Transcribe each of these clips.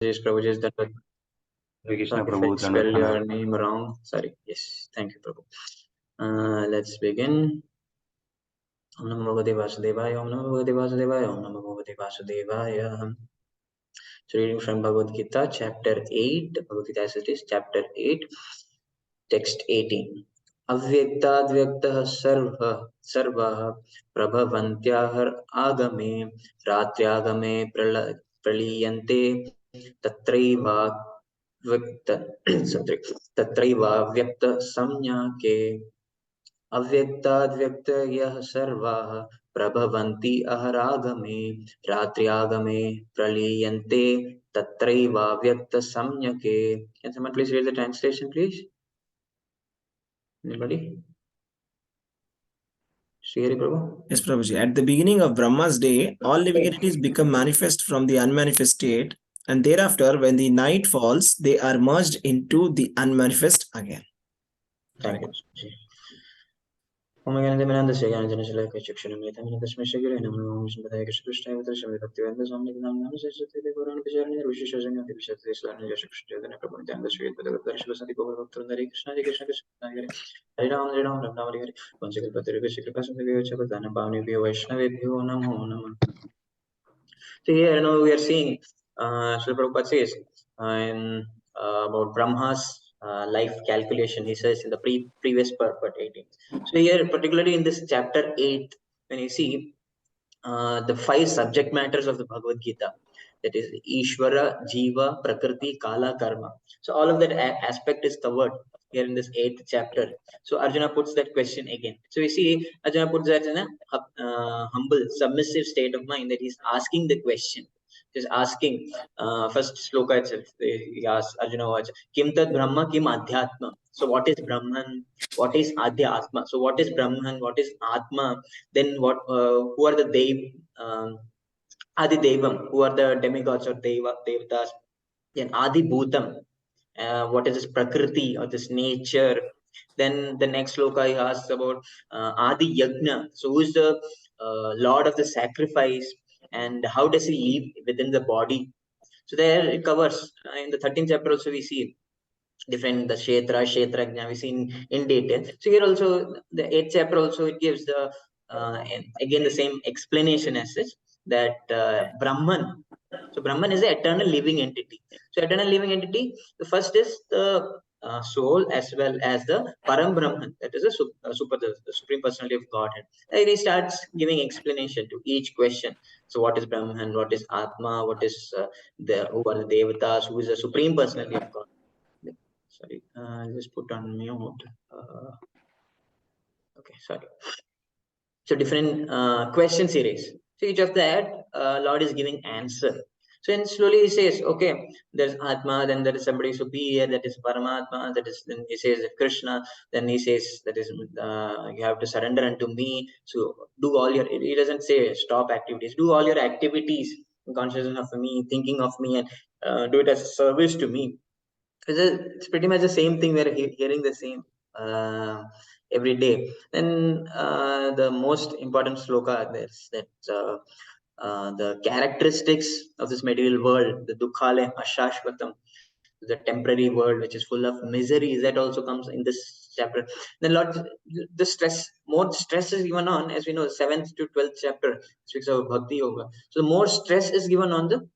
Prabhuji, that Krishna if Prabhu, I spell your name wrong, sorry. Yes, thank you, Prabhu. Let's begin. Om Namo Bhagavate Vasudevaya, Om Namo Bhagavate Vasudevaya, Om Namo Bhagavate Vasudevaya. So reading from Bhagavad Gita, chapter 8, Bhagavad Gita says chapter 8, text 18. Avyaktadyaktaha sarvah prabhavantyahar agame ratyagame praliyante tatraiva tatraiva vyakta samyake अव्यक्ताद्व्यक्तयः सर्वाः प्रभवन्ति अहरागमे रात्र्यागमे प्रलीयन्ते तत्रैवाव्यक्तसंज्ञके. Can someone please read the translation, please? Anybody? Sri Prabhu? Yes, Prabhuji. At the beginning of Brahma's day, all living entities become manifest from the unmanifest state, and thereafter, when the night falls, they are merged into the unmanifest again. Thank you. Om Gyananandasya Gyananjanashalaka Chakshunamritam Tasmashagiri Namo Vishnupadaya Krishna Vishnu Bhaktivinoda Swami Namo Sesati Puran Pujari Vishishasana Vishati Islam Yashakshana Prabhupada Sri Padavata Shivasati Govardhanari Krishna Krishna Krishna Hari Ram Hari Ram Ram Ram Hari Vansikal Patrika Shikrapasana Vyachabadana Bhavani Vyo Vaishnavibhyo Namo Namo. So here now we are seeing Srila Prabhupada says about Brahma's life calculation. He says in the previous part 18. So here, particularly in this chapter 8, when you see the 5 subject matters of the Bhagavad Gita, that is Ishvara, Jiva, Prakriti, Kala, Karma. So all of that aspect is covered here in this 8th chapter. So Arjuna puts that question again. So we see Arjuna puts that in a humble, submissive state of mind, that he's asking the question. He's asking, first sloka itself, he asks Arjuna, Kim tad Brahma, Kim Adhyatma. So what is Brahman? What is Adhyatma? So what is Brahman? What is Atma? Then what? Who are the Adi Devam? Who are the demigods or devatas? Then Adi Bhutam. What is this Prakriti or this nature? Then the next sloka he asks about Adi Yagna. So who is the Lord of the sacrifice, and how does he live within the body? So there it covers. In the 13th chapter also we see different, the Kshetrajna we see in detail. So here also the 8th chapter also it gives the again the same explanation as such, that Brahman. So Brahman is the eternal living entity. So eternal living entity, the first is the soul as well as the Param Brahman, that is the Supreme Personality of Godhead. And he starts giving explanation to each question. So what is Brahman? What is Atma? What is who are the Devatas? Who is the Supreme Personality of God? Sorry, I'll just put on mute. Okay, sorry. So different question series. So each of that, Lord is giving answer. So then slowly he says, okay, there's Atma, then there is somebody superior, that is Paramatma, that is, then he says Krishna, then he says that is you have to surrender unto me. So do all your, he doesn't say stop activities, do all your activities in consciousness of me, thinking of me, and do it as a service to me. It's pretty much the same thing. We're hearing the same every day. Then the most important sloka, there's that the characteristics of this material world, the dukkhale ashashvatam, the temporary world which is full of miseries, that also comes in this chapter. Then the stress, more stress is given on, as we know, 7th to 12th chapter speaks of bhakti yoga. So more stress is given on the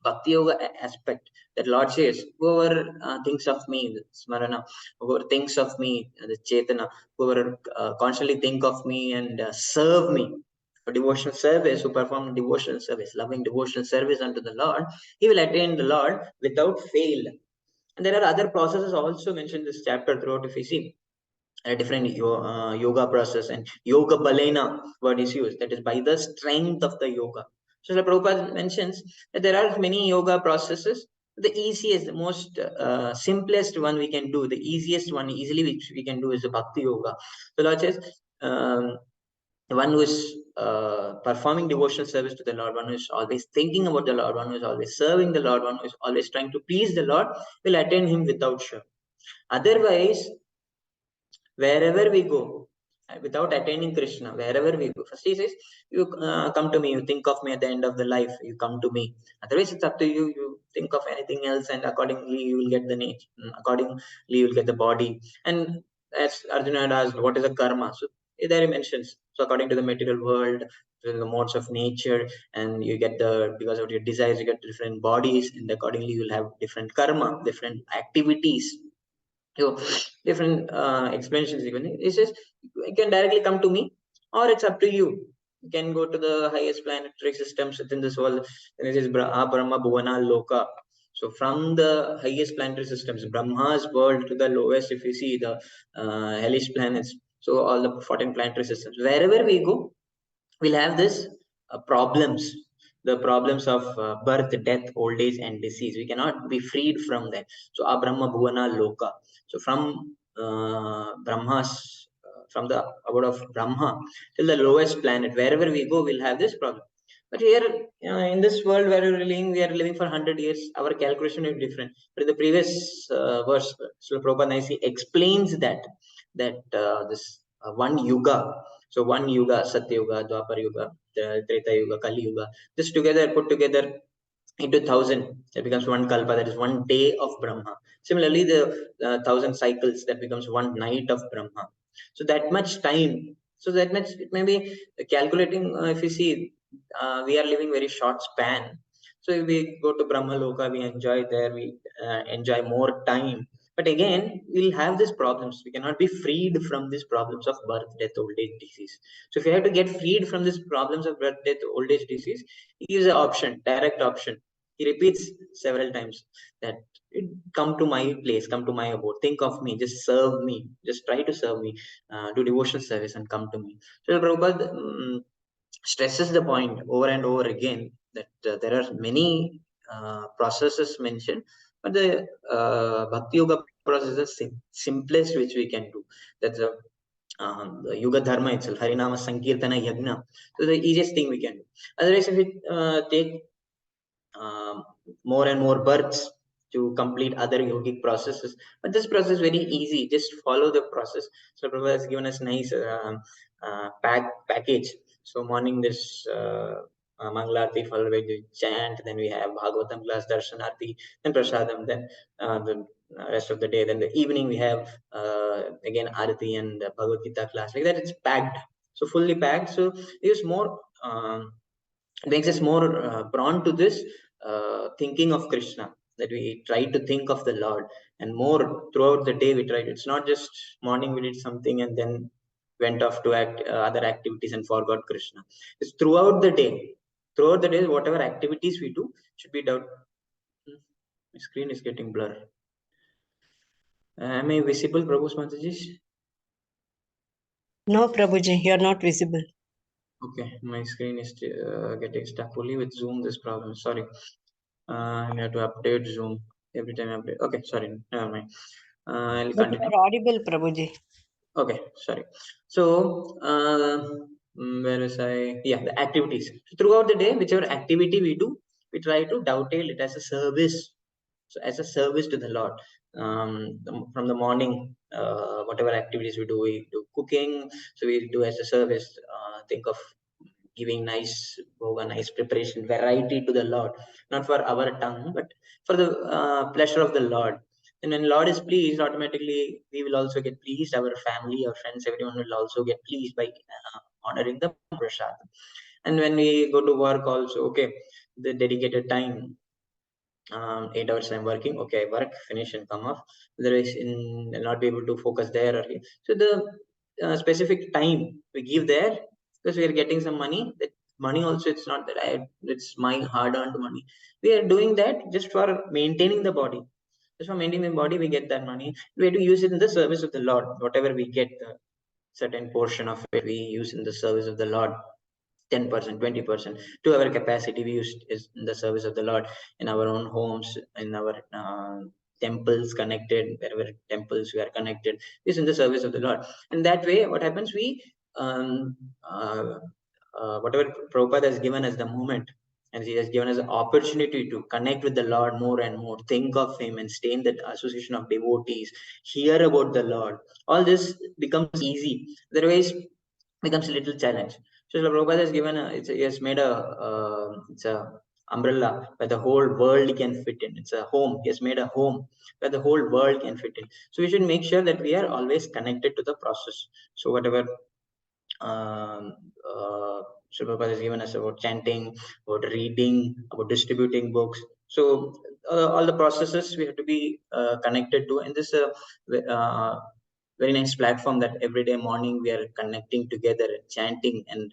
Bhakti Yoga aspect, that Lord says, whoever thinks of me, the Smarana, whoever thinks of me, the Chetana, whoever constantly think of me and serve me for devotional service, who perform devotional service, loving devotional service unto the Lord, he will attain the Lord without fail. And there are other processes also mentioned in this chapter throughout, if we see. A different yoga process, and yoga balena word is used, that is by the strength of the yoga. So the Prabhupada mentions that there are many yoga processes. The easiest, the most simplest one we can do, the easiest one easily which we can do is the bhakti yoga. The Lord says one who is performing devotional service to the Lord, one who is always thinking about the Lord, one who is always serving the Lord, one who is always trying to please the Lord, will attain him without shame. Otherwise, wherever we go, without attaining Krishna, wherever we go. First he says, you come to me, you think of me at the end of the life, you come to me. Otherwise, it's up to you. You think of anything else, and accordingly, you will get the nature. Accordingly, you will get the body. And as Arjuna had asked, what is a karma? So there he mentions. So according to the material world, to the modes of nature, and you get because of your desires, you get different bodies, and accordingly, you will have different karma, different activities. So different explanations even. It says you can directly come to me, or it's up to you. You can go to the highest planetary systems within this world. And it is Brahma Bhuvana Loka. So from the highest planetary systems, Brahma's world, to the lowest, if you see the hellish planets, so all the 14 planetary systems, wherever we go, we'll have this problems, the problems of birth, death, old age, and disease. We cannot be freed from that. So abrahma bhuvana loka. So from brahmas, from the abode of Brahma till the lowest planet, wherever we go, we'll have this problem. But here, in this world where we are living for 100 years, our calculation is different. But in the previous verse, Srila Prabhupada Naisi explains that this one yuga, so one yuga, Satya Yuga, Dwapar Yuga, Treta Yuga, Kali Yuga, this together, put together into 1,000, that becomes one kalpa, that is one day of Brahma. Similarly, the 1,000 cycles, that becomes one night of Brahma. So that much time, so that much, it may be calculating, if you see, we are living very short span. So if we go to Brahma Loka, we enjoy there, we enjoy more time. But again, we'll have these problems. We cannot be freed from these problems of birth, death, old age, disease. So if you have to get freed from these problems of birth, death, old age, disease, he gives an option, direct option. He repeats several times that, come to my place, come to my abode, think of me, just serve me, just try to serve me, do devotional service and come to me. So Prabhupada stresses the point over and over again that there are many processes mentioned, but the Bhakti Yoga process is the simplest which we can do. That's the Yuga Dharma itself, Harinama Sankirtana Yagna. So the easiest thing we can do. Otherwise, if we take um, more and more births to complete other yogic processes, but this process is very easy. Just follow the process. So Prabhupada has given us nice package. So morning, this Mangalarti followed by the chant, then we have Bhagavatam class, Darshanarti, then Prasadam, then the rest of the day, then the evening we have again Arati and Bhagavad Gita class. Like that, it's packed, so fully packed. So use more makes us more prone to this thinking of Krishna, that we try to think of the Lord, and more throughout the day we try. It's not just morning we did something and then went off to other activities and forgot Krishna. It's throughout the day. Throughout the day, whatever activities we do should be done. My screen is getting blur. Am I visible, Prabhu Mataji? No, Prabhuji, you are not visible. Okay, my screen is getting stuck. Only with Zoom this problem. Sorry. I have to update Zoom every time I update. Okay, sorry, never mind. I'll But you continue. are audible, Prabhuji. Okay, sorry. So, where is I? Yeah, the activities. So throughout the day, whichever activity we do, we try to dovetail it as a service. So, as a service to the Lord. From the morning, whatever activities we do cooking. So we do as a service. Think of giving nice bhoga, nice preparation, variety to the Lord, not for our tongue, but for the pleasure of the Lord. And when Lord is pleased, automatically we will also get pleased. Our family, our friends, everyone will also get pleased by honoring the prasad. And when we go to work, also, okay, the dedicated time, 8 hours I'm working. Okay, work, finish, and come off. Otherwise, I'll not be able to focus there or here. So the specific time we give there, because we are getting some money. That money also, it's not that it's my hard-earned money. We are doing that just for maintaining the body. Just for maintaining the body, we get that money. We have to use it in the service of the Lord. Whatever we get, the certain portion of it, we use in the service of the Lord. 10%, 20% to our capacity we use is in the service of the Lord, in our own homes, in our temples connected, wherever temples we are connected, is in the service of the Lord. And that way, what happens, we whatever Prabhupada has given as the moment, and He has given us an opportunity to connect with the Lord more and more, think of Him, and stay in that association of devotees, hear about the Lord. All this becomes easy. Otherwise, becomes a little challenge. So Prabhupada has given he has made it's a umbrella where the whole world can fit in. It's a home. He has made a home where the whole world can fit in. So we should make sure that we are always connected to the process. So whatever um, uh, Sri Prabhupada has given us about chanting, about reading, about distributing books. So all the processes we have to be connected to, and this very nice platform that every day morning we are connecting together, chanting and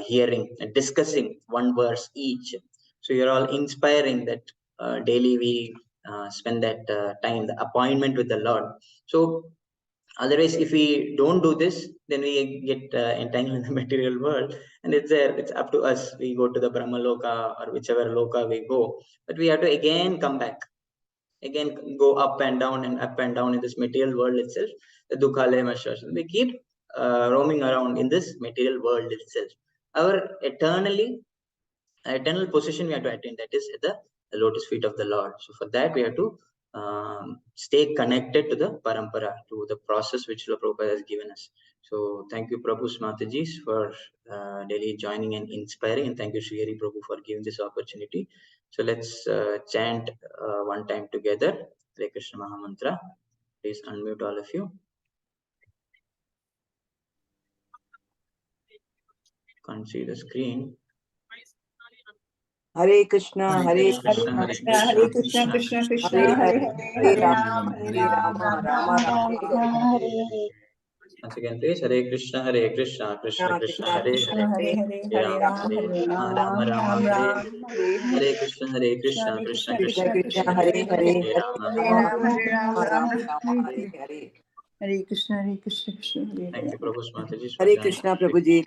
hearing and discussing one verse each. So you're all inspiring that daily we spend that time, the appointment with the Lord. So otherwise, if we don't do this, then we get entangled in the material world, and it's there. It's up to us. We go to the Brahma Loka or whichever Loka we go, but we have to again come back, again go up and down and up and down in this material world itself. The Dukkha we keep roaming around in this material world itself. Our eternal position we have to attain, that is at the lotus feet of the Lord. So for that we have to stay connected to the parampara, to the process which Srila Prabhupada has given us. So thank you Prabhu Mataji for daily joining and inspiring, and thank you Sri Hari Prabhu for giving this opportunity. So let's chant one time together Hare Krishna Mahamantra. Please unmute all of you. Can't see the screen. Hare Krishna, Hare Krishna, Hare Krishna, Krishna, Krishna Krishna Krishna Hare Hare Hare, Hare Hare Hare Rama, Rama Hare Rama, Rama Rama, Hare Hare. once again, please. Hare Krishna, Krishna Krishna, Krishna, Krishna, Hare Krishna Hare. Hare Hare Hare Hare Rama, Rama Hare Hare Rama, Rama Rama Rama, Ram Hare Ram Hare. Hare Hare Hare Krishna, Krishna Krishna Krishna Krishna, Krishna, Krishna Hare Hare Hare Hare. Hare, Hare Hare Rama, Hare Hare Rama Rama. Hare Rama Rama Rama Rama, Hare Hare Hare Hare. Hare Krishna Krishna Hare Thank you, Hare Prabhu Mataji, for Hare joining. Krishna, Prabhuji.